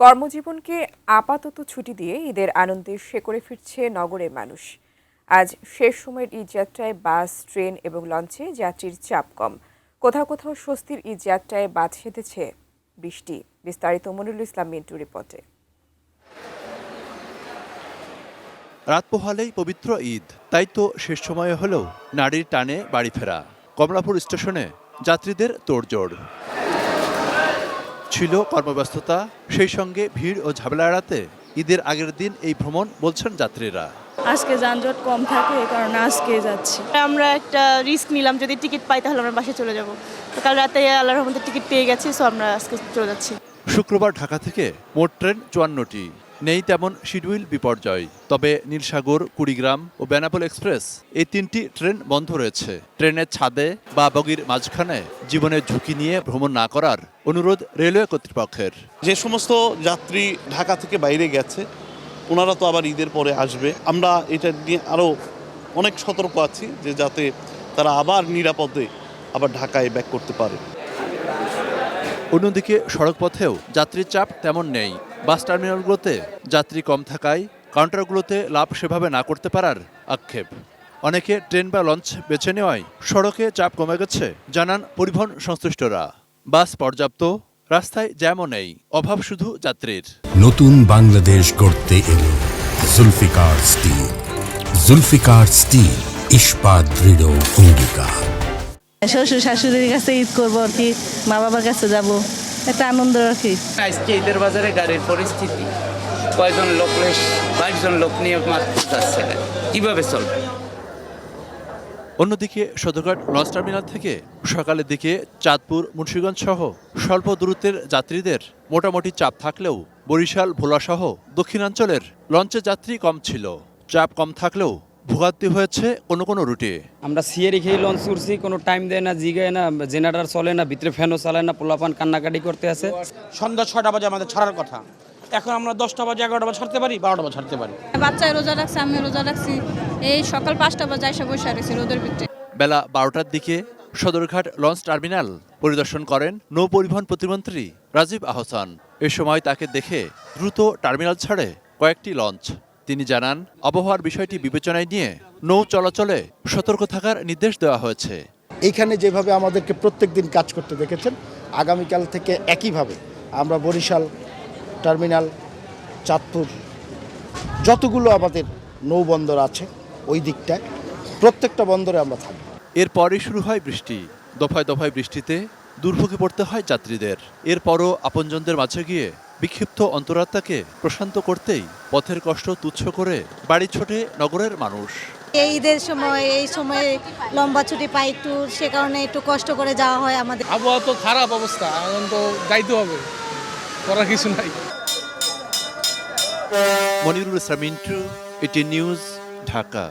কর্মজীবনকে আপাতত ছুটি দিয়ে ঈদের আনন্দে শেকড়ে ফিরছে নগরের মানুষ। আজ শেষ সময়ের ঈদ যাত্রায় বাস, ট্রেন এবং লঞ্চে যাত্রীর চাপ কম। কোথাও কোথাও স্বস্তির ঈদ যাত্রায় বাদ সেধেছে বৃষ্টি। বিস্তারিত মনিরুল ইসলাম মিন্টু রিপোর্টে। রাত পোহালেই পবিত্র ঈদ, তাই তো শেষ সময়ে হলেও নারীর টানে বাড়ি ফেরা। কমলাপুর স্টেশনে যাত্রীদের তোড়জোড়। ছিল কর্মব্যস্ততা, সেই সঙ্গে ভিড় ও ঝামেলা এড়াতে ঈদের আগের দিন এই ভ্রমণ বলছেন যাত্রীরা। আজকে যানজট কম থাকে, এই কারণে আজকে যাচ্ছি। আমরা একটা রিস্ক নিলাম, যদি টিকিট পাই তাহলে আমরা বাসে চলে যাব। তো কাল রাতে আল্লাহর রহমতে টিকিট পেয়ে গেছি, সো আমরা আজকে চলে যাচ্ছি। শুক্রবার ঢাকা থেকে মোট ট্রেন 54টি। নেই তেমন শিডিউল বিপর্যয়, তবে নীলসাগর, কুড়িগ্রাম ও বেনাপোল এক্সপ্রেস এই 3টি ট্রেন বন্ধ রয়েছে। ট্রেনের ছাদে বা বগির মাঝখানে জীবনের ঝুঁকি নিয়ে ভ্রমণ না করার অনুরোধ রেলওয়ে কর্তৃপক্ষের। যে সমস্ত যাত্রী ঢাকা থেকে বাইরে গেছে, ওনারা তো আবার ঈদের পরে আসবে। আমরা এটা নিয়ে আরও অনেক সতর্ক আছি যে যাতে তারা আবার নিরাপদে আবার ঢাকায় ব্যাক করতে পারে। অন্যদিকে সড়কপথেও যাত্রীর চাপ তেমন নেই। বাস টার্মিনালগুলোতে যাত্রী কম থাকায় কাউন্টারগুলোতে লাভ সেভাবে না করতে পারার আক্ষেপ। অনেকে ট্রেন বা লঞ্চ বেছে নেওয়ায় সড়কে চাপ কমে গেছে জানান পরিবহন সংশ্লিষ্টরা। বাস পর্যাপ্ত, রাস্তায় জ্যামও নেই, অভাব শুধু যাত্রীর। নতুন বাংলাদেশ গড়তে এলো জুলফিকার স্টিল। জুলফিকার স্টিল, ইস্পাত দৃঢ় অঙ্গীকার। শ্বশুর শাশুড়ির কাছে ঈদ করবো আর কি, মা বাবার কাছে যাব, একটা আনন্দ রাখি। আজকে ঈদের বাজারে গাড়ির পরিস্থিতি, কয়জন লোক, 22জন লোক নিয়ে মাত্র যাচ্ছে, কিভাবে চলবে? অন্যদিকে সদরঘাট লঞ্চ টার্মিনাল থেকে সকালের দিকে চাঁদপুর, মুন্সিগঞ্জ সহ স্বল্প দূরত্বের যাত্রীদের মোটামুটি চাপ থাকলেও বরিশাল, ভোলা সহ দক্ষিণাঞ্চলের লঞ্চে যাত্রী কম ছিল। চাপ কম থাকলেও ভোগান্তি হয়েছে কোনো কোনো রুটে। আমরা সিয়ারি খেয়ে লঞ্চ করছি, কোনো টাইম দেয় না, জিগায় না, জেনারেটর চলে না, ভিতরে ফ্যানও চালায় না, পোলাপান কান্নাকাটি করতে আছে। সন্ধ্যা 6টা বাজে আমাদের ছাড়ার কথা, এখন আমরা 10টা বাজে, 11টা বাজে ছাড়তে পারি, 12টা বাজে ছাড়তে পারি। বাচ্চায় রোজা রাখছে, আমি রোজা রাখছি, এই সকাল 5টা বাজে এসে বসে রয়েছি রোদের ভিতরে। বেলা 12টার দিকে সদরঘাট লঞ্চ টার্মিনাল পরিদর্শন করেন নৌ পরিবহন প্রতিমন্ত্রী রাজীব আহসান। এ সময় তাকে দেখে দ্রুত টার্মিনাল ছাড়ে কয়েকটি লঞ্চ। তিনি জানান, আবহাওয়ার বিষয়টি বিবেচনায় নিয়ে নৌ চলাচলে সতর্ক থাকার নির্দেশ দেওয়া হয়েছে। এইখানে যেভাবে আমাদেরকে প্রত্যেকদিন কাজ করতে দেখেছেন, আগামীকাল থেকে একইভাবে আমরা বরিশাল টার্মিনাল, চাঁদপুর, যতগুলো আমাদের নৌবন্দর আছে ওই দিকটায় প্রত্যেকটা বন্দরে আমরা থাকব। এরপরই শুরু হয় বৃষ্টি। দফায় দফায় বৃষ্টিতে দুর্ভোগে পড়তে হয় যাত্রীদের। এরপরও আপনজনদের মাঝে গিয়ে বিক্ষিপ্ত অন্তরাত্মাকে প্রশান্ত করতেই পথের কষ্ট তুচ্ছ করে বাড়ি ছোটে নগরের মানুষ। এই ঈদের সময়, এই সময় লম্বা ছুটি পাই একটু, সে কারণে একটু কষ্ট করে যাওয়া হয় আমাদের। আবহাওয়া তো খারাপ অবস্থা, এখন তো যাইতে হবে, করার কিছু নাই। Monirul Islam Mintu, ET news, Dhaka.